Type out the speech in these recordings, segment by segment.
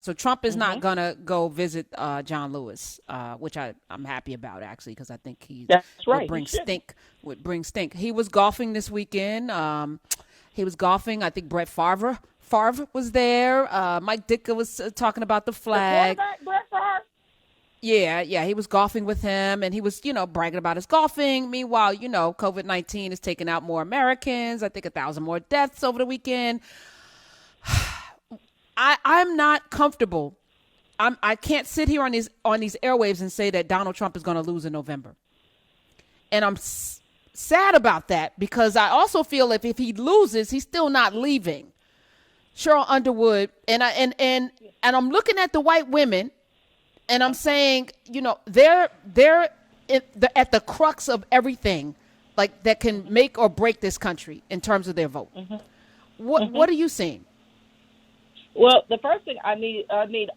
So Trump is not gonna go visit John Lewis, which I'm happy about actually, because I think he That's would right. He bring shouldn't. stink. Would bring stink. He was golfing this weekend. He was golfing. I think Brett Favre was there. Mike Ditka was talking about the The flag. quarterback, Brett Favre. Yeah, he was golfing with him, and he was, bragging about his golfing. Meanwhile, COVID-19 is taking out more Americans. I think 1,000 more deaths over the weekend. I'm not comfortable. I can't sit here on these airwaves and say that Donald Trump is going to lose in November, and I'm sad about that, because I also feel if he loses, he's still not leaving. Sheryl Underwood and I'm looking at the white women, and I'm saying, they're at the crux of everything, like that can make or break this country in terms of their vote. What are you seeing? Well, the first thing I need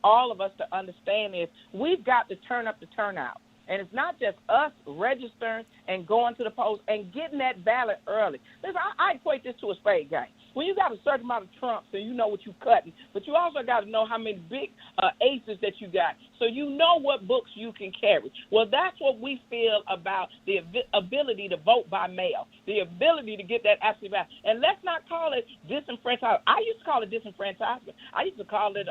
all of us to understand is we've got to turn up the turnout. And it's not just us registering and going to the polls and getting that ballot early. Listen, I equate this to a spade game. When you got a certain amount of Trumps, and you know what you're cutting, but you also got to know how many big aces that you got, so you know what books you can carry. Well, that's what we feel about the ability to vote by mail, the ability to get that absentee ballot. And let's not call it disenfranchisement. I used to call it disenfranchisement. I used to call it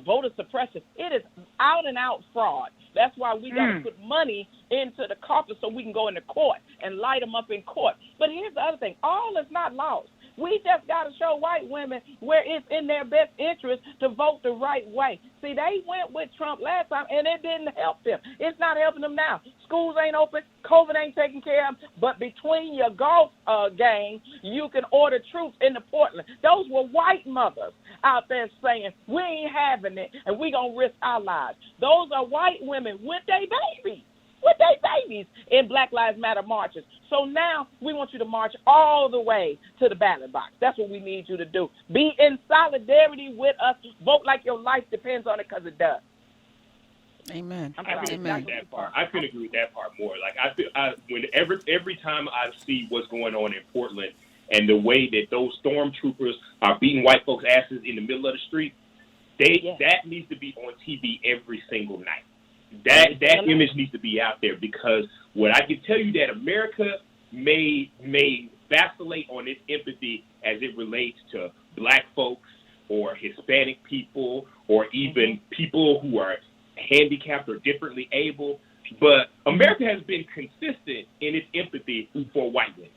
voter suppression. It is out and out fraud. That's why we got to put money into the coffers so we can go into court and light them up in court. But here's the other thing. All is not lost. We just got to show white women where it's in their best interest to vote the right way. See, they went with Trump last time, and it didn't help them. It's not helping them now. Schools ain't open. COVID ain't taken care of. But between your golf game, you can order troops into Portland. Those were white mothers out there saying, we ain't having it, and we going to risk our lives. Those are white women with their babies. In Black Lives Matter marches. So now we want you to march all the way to the ballot box. That's what we need you to do. Be in solidarity with us. Vote like your life depends on it, because it does. Amen. I can agree with that part. I can agree with that part more. Like I feel, every time I see what's going on in Portland and the way that those stormtroopers are beating white folks' asses in the middle of the street, that needs to be on TV every single night. That image needs to be out there, because what I can tell you that America may vacillate on its empathy as it relates to black folks or Hispanic people or even people who are handicapped or differently able, but America has been consistent in its empathy for white women.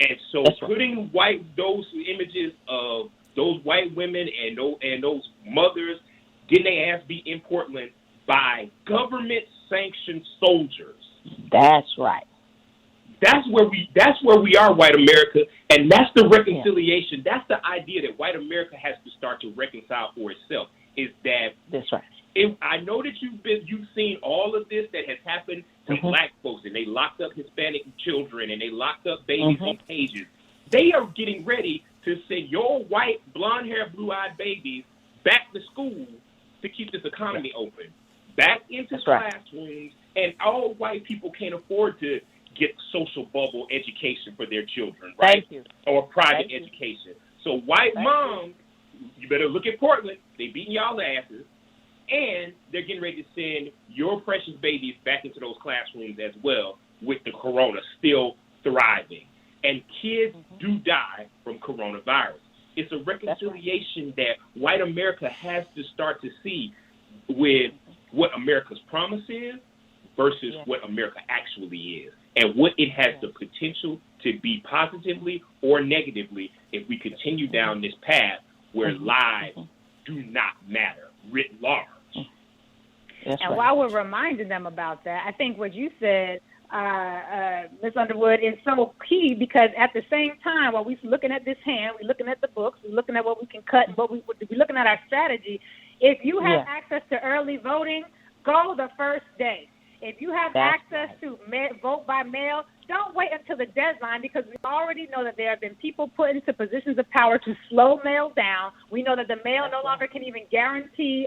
And so putting those images of those white women and those mothers getting their ass beat in Portland by government-sanctioned soldiers. That's right. That's where we are, white America, and that's the reconciliation. Yeah. That's the idea that white America has to start to reconcile for itself. Is that that's right? I know that you've seen all of this that has happened to black folks, and they locked up Hispanic children, and they locked up babies on cages. They are getting ready to send your white, blonde-haired, blue-eyed babies back to school to keep this economy open. Back into classrooms, and all white people can't afford to get social bubble education for their children, right? Thank you. Or private education. So white moms, you better look at Portland. They beating y'all asses, and they're getting ready to send your precious babies back into those classrooms as well, with the corona still thriving. And kids do die from coronavirus. It's a reconciliation that white America has to start to see with what America's promise is versus what America actually is, and what it has the potential to be positively or negatively if we continue down this path where lives do not matter writ large. And while we're reminding them about that, I think what you said, Ms. Underwood, is so key, because at the same time, while we're looking at this hand, we're looking at the books, we're looking at what we can cut, we're looking at our strategy. If you have access to early voting, go the first day. If you have access to vote by mail, don't wait until the deadline, because we already know that there have been people put into positions of power to slow mail down. We know that the mail no longer can even guarantee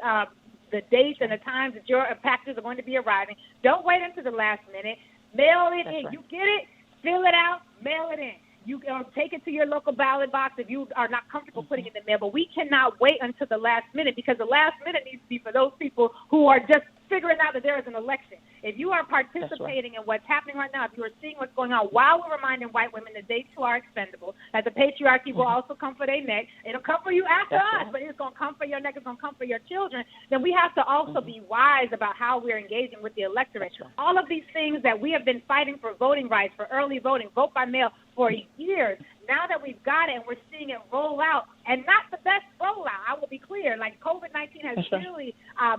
the dates and the times that your packages are going to be arriving. Don't wait until the last minute. Mail it in. You get it, fill it out, mail it in. You take it to your local ballot box if you are not comfortable putting it in there. But we cannot wait until the last minute, because the last minute needs to be for those people who are just figuring out that there is an election. If you are participating in what's happening right now, if you are seeing what's going on, while we're reminding white women that they too are expendable, that the patriarchy will also come for their neck. It'll come for you after us, but it's going to come for your neck. It's going to come for your children. Then we have to also be wise about how we're engaging with the electorate. All of these things that we have been fighting for, voting rights, for early voting, vote by mail, for years. Now that we've got it and we're seeing it roll out, and not the best rollout, I will be clear, like COVID-19 has really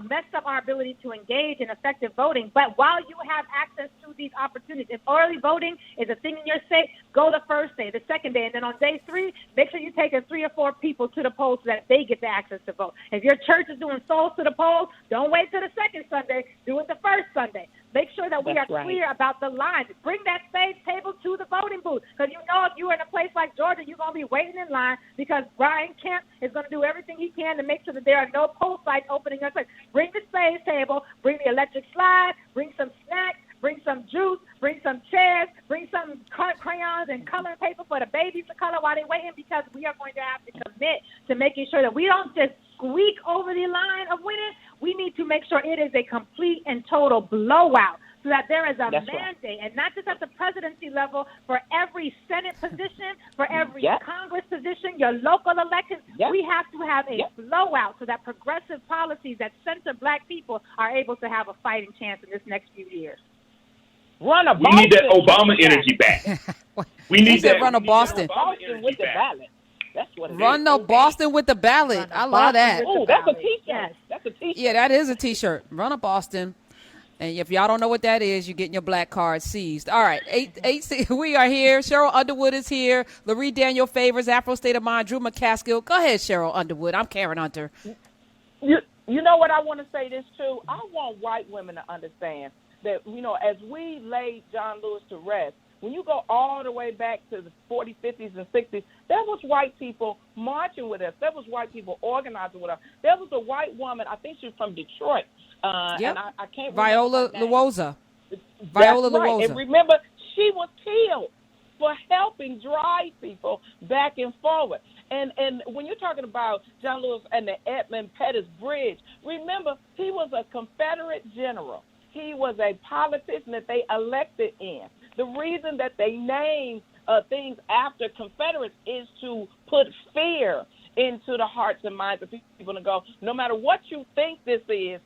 messed up our ability to engage in effective voting. But while you have access to these opportunities, if early voting is a thing in your state, go the first day, the second day, and then on day 3, make sure you take 3 or 4 people to the polls so that they get the access to vote. If your church is doing souls to the polls, don't wait till the second Sunday. Do it the first Sunday. Make sure that we are clear about the lines. Bring that stage table to the voting booth, because you know if you're in a place like Georgia, you're going to be waiting in line, because Brian Kemp is going to do everything he can to make sure that there are no poll sites opening up. Bring the stage table, bring the electric slide, bring some snacks, bring some juice, bring some chairs, bring some crayons and coloring paper for the babies to color while they're waiting, because we are going to have to commit to making sure that we don't just squeak over the line of winning. We need to make sure it is a complete and total blowout, so that there is a mandate, and not just at the presidency level, for every Senate position, for every Congress position, your local elections. We have to have a blowout so that progressive policies that center black people are able to have a fighting chance in this next few years. We need that Obama energy back. We need that. Run a Boston. Boston with the ballot. That's what it Run no Boston with the ballot. I love that. Oh, that's a T-shirt. That's a T-shirt. Yeah, that is a T-shirt. Run a Boston. And if y'all don't know what that is, you're getting your black card seized. All right, we are here. Sheryl Underwood is here. LURIE Daniel Favors, Afro State of Mind, Drew McCaskill. Go ahead, Sheryl Underwood. I'm Karen Hunter. You know what, I want to say this too. I want white women to understand that, you know, as we laid John Lewis to rest, when you go all the way back to the 40s, 50s, and 60s, there was white people marching with us. There was white people organizing with us. There was a white woman, I think she was from Detroit. And I can't Viola remember Luoza. Viola Luoza. And remember, she was killed for helping drive people back and forward. And when you're talking about John Lewis and the Edmund Pettus Bridge, remember, he was a Confederate general. He was a politician that they elected in. The reason that they named things after Confederates is to put fear into the hearts and minds of people to go, no matter what you think this is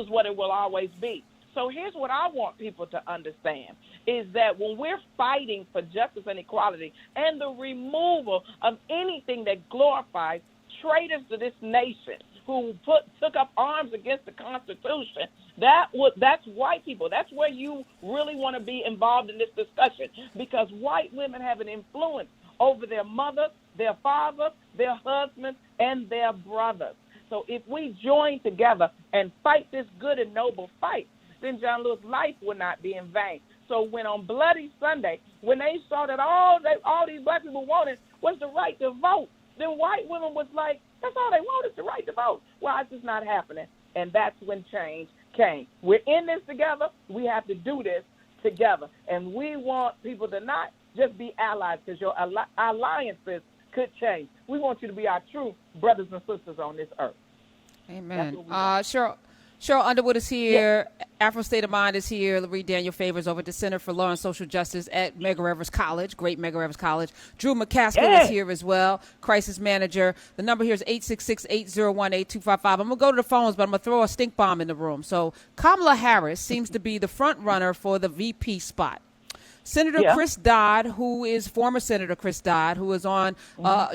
what it will always be. So here's what I want people to understand, is that when we're fighting for justice and equality and the removal of anything that glorifies traitors to this nation who took up arms against the Constitution, that's white people. That's where you really want to be involved in this discussion, because white women have an influence over their mothers, their fathers, their husbands, and their brothers. So if we join together and fight this good and noble fight, then John Lewis' life will not be in vain. So when on Bloody Sunday, when they saw that all these black people wanted was the right to vote, then white women was like, that's all they want is the right to vote. Well, it's just not happening. And that's when change came. We're in this together. We have to do this together. And we want people to not just be allies, because your alliances could change. We want you to be our true brothers and sisters on this earth. Amen. Sheryl Underwood is here. Afro State of Mind is here. LURIE Daniel Favors over at the Center for Law and Social Justice at Medgar Evers College, great Medgar Evers College. Drew McCaskill is here as well, crisis manager. The number here is 866-801-8255. I'm going to go to the phones, but I'm going to throw a stink bomb in the room. So Kamala Harris seems to be the front runner for the VP spot. Senator Chris Dodd, former Senator Chris Dodd, who is on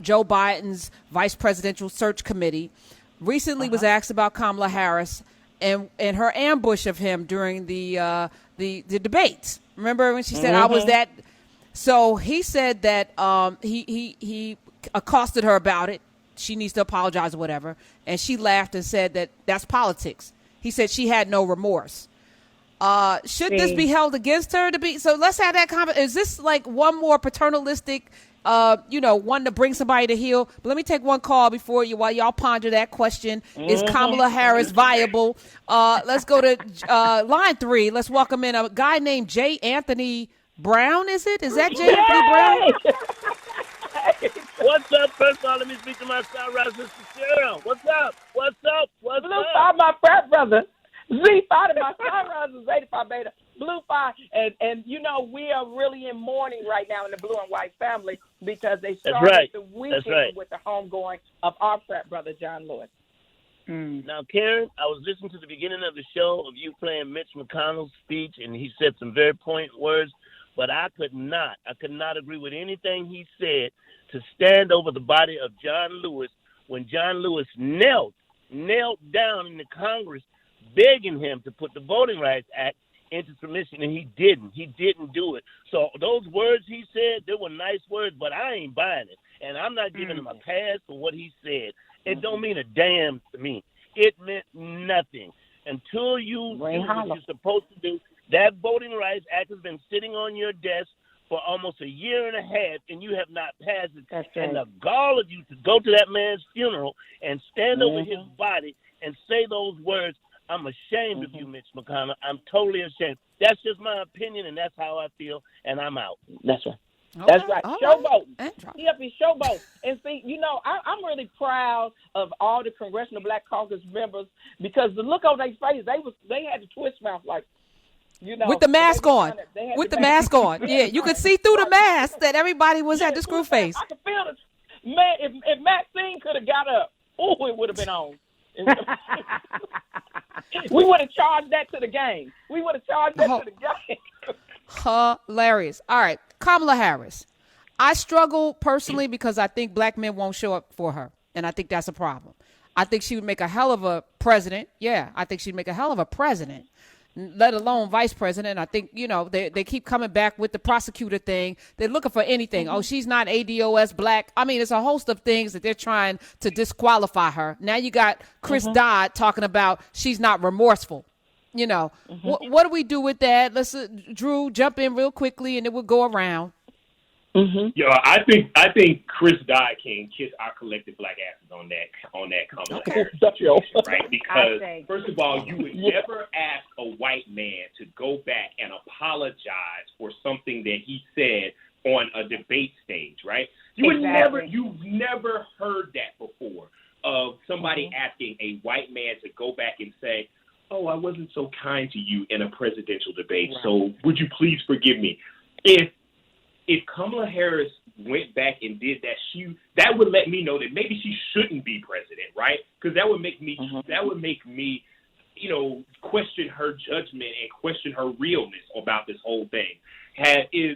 Joe Biden's vice presidential search committee, recently was asked about Kamala Harris and her ambush of him during the debates. Remember when she said, I was that? So he said that he accosted her about it. She needs to apologize or whatever. And she laughed and said that that's politics. He said she had no remorse. Should this be held against her to be? So let's have that comment. Is this like one more paternalistic, one to bring somebody to heel? But let me take one call while y'all ponder that question. Is Kamala Harris viable? Let's go to line 3. Let's welcome in a guy named J. Anthony Brown, is it? Is that Jada Brown? What's up? First of all, let me speak to my sunrise sister Cheryl. What's up? What's up? What's Blue up? 5, my frat brother. Z5 to my sunrise is 85 beta. Blue 5. And you know, we are really in mourning right now in the blue and white family because they started the weekend with the homegoing of our frat brother, John Lewis. Now, Karen, I was listening to the beginning of the show of you playing Mitch McConnell's speech, and he said some very poignant words, but I could not agree with anything he said to stand over the body of John Lewis when John Lewis knelt down in the Congress begging him to put the Voting Rights Act into submission, and he didn't. He didn't do it. So those words he said, they were nice words, but I ain't buying it. And I'm not giving him a pass for what he said. It don't mean a damn to me. It meant nothing. Until you do what you're supposed to do, that Voting Rights Act has been sitting on your desk for almost a year and a half, and you have not passed it. And the gall of you to go to that man's funeral and stand over his body and say those words, I'm ashamed of you, Mitch McConnell. I'm totally ashamed. That's just my opinion, and that's how I feel, and I'm out. That's right. Okay. That's right. Showboat. Right. Yep, he's showboat. And see, you know, I'm really proud of all the Congressional Black Caucus members because the look on their face, they had to twist mouth like, you know. With the mask on. With the mask on. Yeah, you could see through the mask that everybody was at the screw face. I could feel it. Man, if Maxine could have got up, it would have been on. We would have charged that to the game. Hilarious. All right, Kamala Harris. I struggle personally because I think black men won't show up for her, and I think that's a problem. I think she would make a hell of a president. Yeah, I think she'd make a hell of a president, let alone vice president. I think, you know, they keep coming back with the prosecutor thing. They're looking for anything. Oh, she's not ADOS black. I mean, it's a host of things that they're trying to disqualify her. Now you got Chris Dodd talking about she's not remorseful. You know, what do we do with that? Let's Drew jump in real quickly, and then we'll go around. Yo, I think Chris Dodd can kiss our collective black asses on that Kamala Harris situation, right? Because first of all, you would never ask a white man to go back and apologize for something that he said on a debate stage, right? You've never heard that before of somebody asking a white man to go back and say, "Oh, I wasn't so kind to you in a presidential debate, so would you please forgive me?" If Kamala Harris went back and did that, that would let me know that maybe she shouldn't be president, right? Because that would make me, you know, question her judgment and question her realness about this whole thing.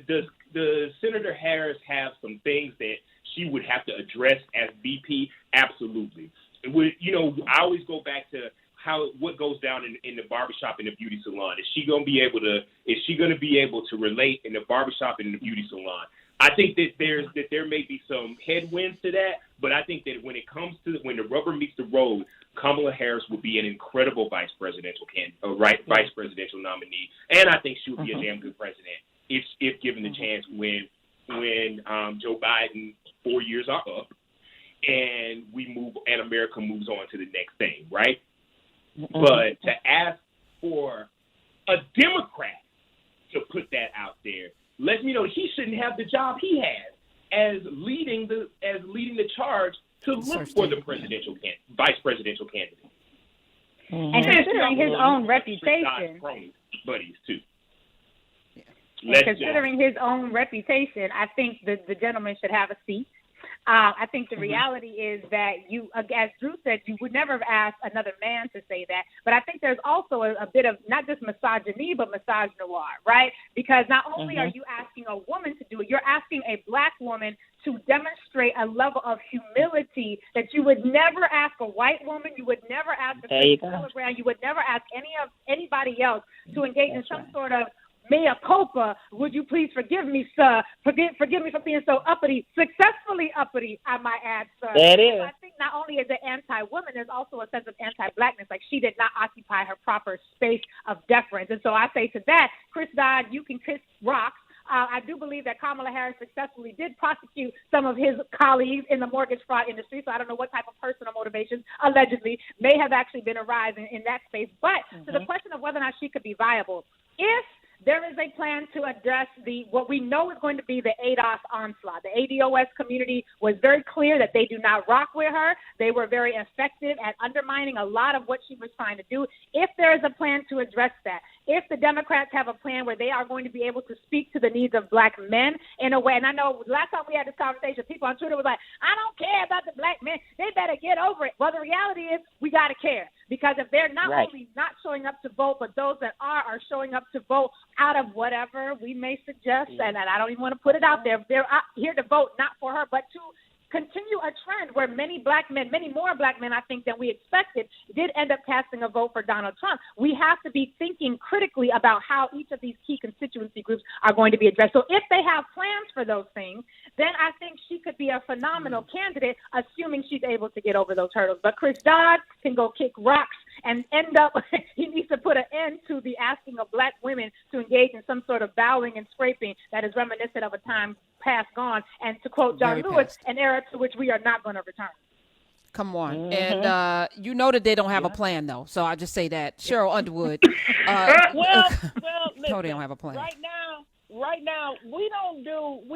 Does Senator Harris have some things that she would have to address as VP? Absolutely. I always go back to what goes down in the barbershop and the beauty salon. Is she going to be able to relate in the barbershop and in the beauty salon? I think that there may be some headwinds to that, but I think that when the rubber meets the road, Kamala Harris will be an incredible vice presidential nominee, and I think she will be a damn good president if given the chance when Joe Biden 4 years are up and America moves on to the next thing, right? But to ask for a Democrat to put that out there lets me know he shouldn't have the job he has as leading the charge to look for the vice presidential candidate. And considering his own reputation, buddies too. Considering his own reputation, I think the gentleman should have a seat. I think the reality is that as Drew said, you would never have asked another man to say that. But I think there's also a bit of not just misogyny, but misogynoir, right? Because not only are you asking a woman to do it, you're asking a black woman to demonstrate a level of humility that you would never ask a white woman, you would never ask a Brown, you would never ask anybody else to engage in some sort of mea culpa. Would you please forgive me, sir? Forgive me for being so uppity, successfully uppity, I might add, sir. That is. So I think not only is it anti-woman, there's also a sense of anti-blackness, like she did not occupy her proper space of deference. And so I say to that, Chris Dodd, you can kiss rocks. I do believe that Kamala Harris successfully did prosecute some of his colleagues in the mortgage fraud industry, so I don't know what type of personal motivations allegedly may have actually been arising in that space. But to the question of whether or not she could be viable, if there is a plan to address what we know is going to be the ADOS onslaught. The ADOS community was very clear that they do not rock with her. They were very effective at undermining a lot of what she was trying to do. If there is a plan to address that, if the Democrats have a plan where they are going to be able to speak to the needs of black men in a way, and I know last time we had this conversation, people on Twitter was like, I don't care about the black men. They better get over it. Well, the reality is we got to care, because if they're not only not showing up to vote, but those that are showing up to vote out of whatever we may suggest, and I don't even want to put it out there, they're out here to vote not for her, but to continue a trend where many black men, many more black men, I think, than we expected, did end up casting a vote for Donald Trump. We have to be thinking critically about how each of these key constituency groups are going to be addressed. So if they have plans for those things, then I think she could be a phenomenal candidate, assuming she's able to get over those hurdles. But Chris Dodd can go kick rocks and end up, he needs to put an end to the asking of black women to engage in some sort of bowing and scraping that is reminiscent of a time past gone, and to quote John Lewis, an era to which we are not going to return. Come on. Mm-hmm. And you know that they don't have a plan, though. So I'll just say that. Sheryl Underwood. well, listen, they don't have a plan. Right now, we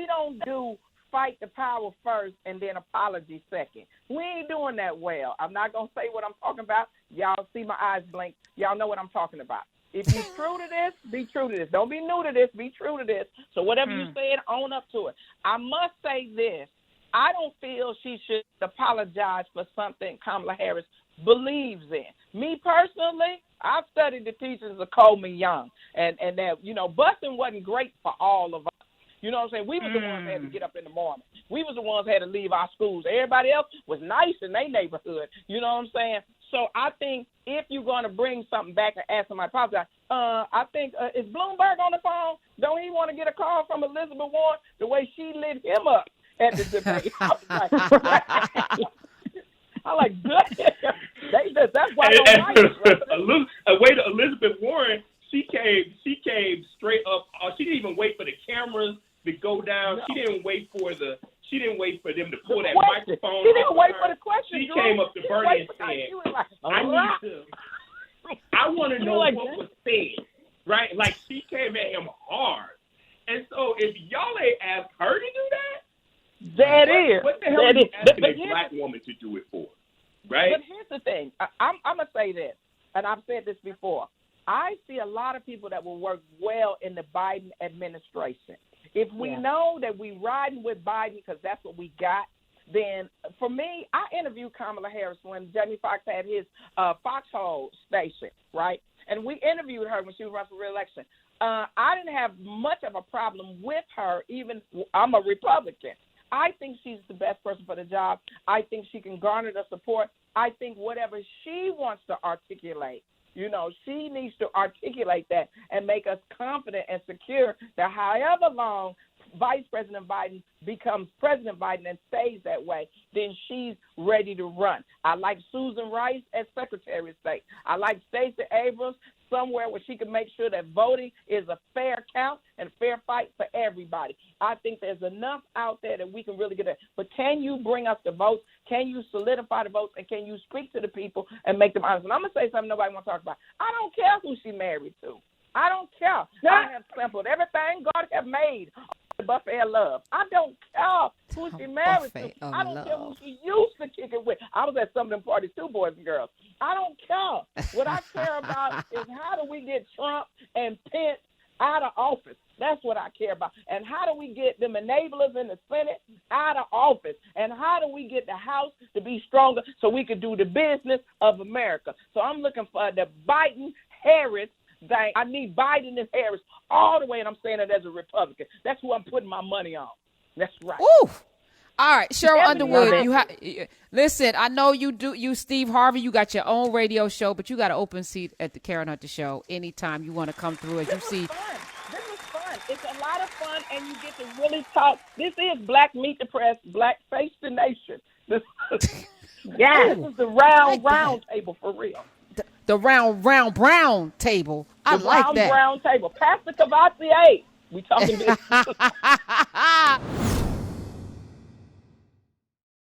don't do fight the power first and then apology second. We ain't doing that well. I'm not going to say what I'm talking about. Y'all see my eyes blink. Y'all know what I'm talking about. If you're true to this, be true to this. Don't be new to this. Be true to this. So whatever you said, own up to it. I must say this. I don't feel she should apologize for something Kamala Harris believes in. Me personally, I've studied the teachings of Coleman Young, and that, busing wasn't great for all of us. You know what I'm saying? We was the ones that had to get up in the morning. We was the ones that had to leave our schools. Everybody else was nice in their neighborhood. You know what I'm saying? So I think if you're going to bring something back and ask somebody to apologize, I think, is Bloomberg on the phone? Don't he want to get a call from Elizabeth Warren the way she lit him up at the debate? I'm like, good. That's why I don't like it. Elizabeth Warren, she came straight up. She didn't even wait for the cameras to go down. No. She didn't wait for them to pull that microphone. She didn't wait for the question. She came up to Bernie and said, I want to know what was said, right? Like, she came at him hard. And so if y'all ain't asked her to do that, what the hell are you asking a black woman to do it for, right? But here's the thing. I'm going to say this, and I've said this before. I see a lot of people that will work well in the Biden administration. If we know that we riding with Biden because that's what we got, then for me, I interviewed Kamala Harris when Jamie Foxx had his Foxhole station, right? And we interviewed her when she was running for re-election. I didn't have much of a problem with her, even I'm a Republican. I think she's the best person for the job. I think she can garner the support. I think whatever she wants to articulate, she needs to articulate that and make us confident and secure that however long Vice President Biden becomes President Biden and stays that way, then she's ready to run. I like Susan Rice as Secretary of State. I like Stacey Abrams somewhere where she can make sure that voting is a fair count and fair fight for everybody. I think there's enough out there that we can really get it. But can you bring us the votes? Can you solidify the votes? And can you speak to the people and make them honest? And I'm going to say something nobody wants to talk about. I don't care who she married to. I don't care. I have sampled everything God have made. The buffet of love. I don't care who she married to. I don't care who she used to kick it with. I was at some of them parties too, boys and girls. I don't care. What I care about is how do we get Trump and Pence out of office. That's what I care about. And how do we get them enablers in the Senate out of office? And how do we get the House to be stronger so we can do the business of America? So I'm looking for the Biden-Harris thing. I need Biden and Harris all the way, and I'm saying it as a Republican. That's who I'm putting my money on. That's right. Ooh. All right, Sheryl Underwood, listen, I know you Steve Harvey, you got your own radio show, but you got an open seat at the Karen Hunter Show anytime you want to come through. As you see, this is fun. It's a lot of fun, and you get to really talk. This is Black Meet the Press, Black Face the Nation. This is the round table for real. The round brown table. I like that. The round brown table. Pastor Cavassier. We talking business.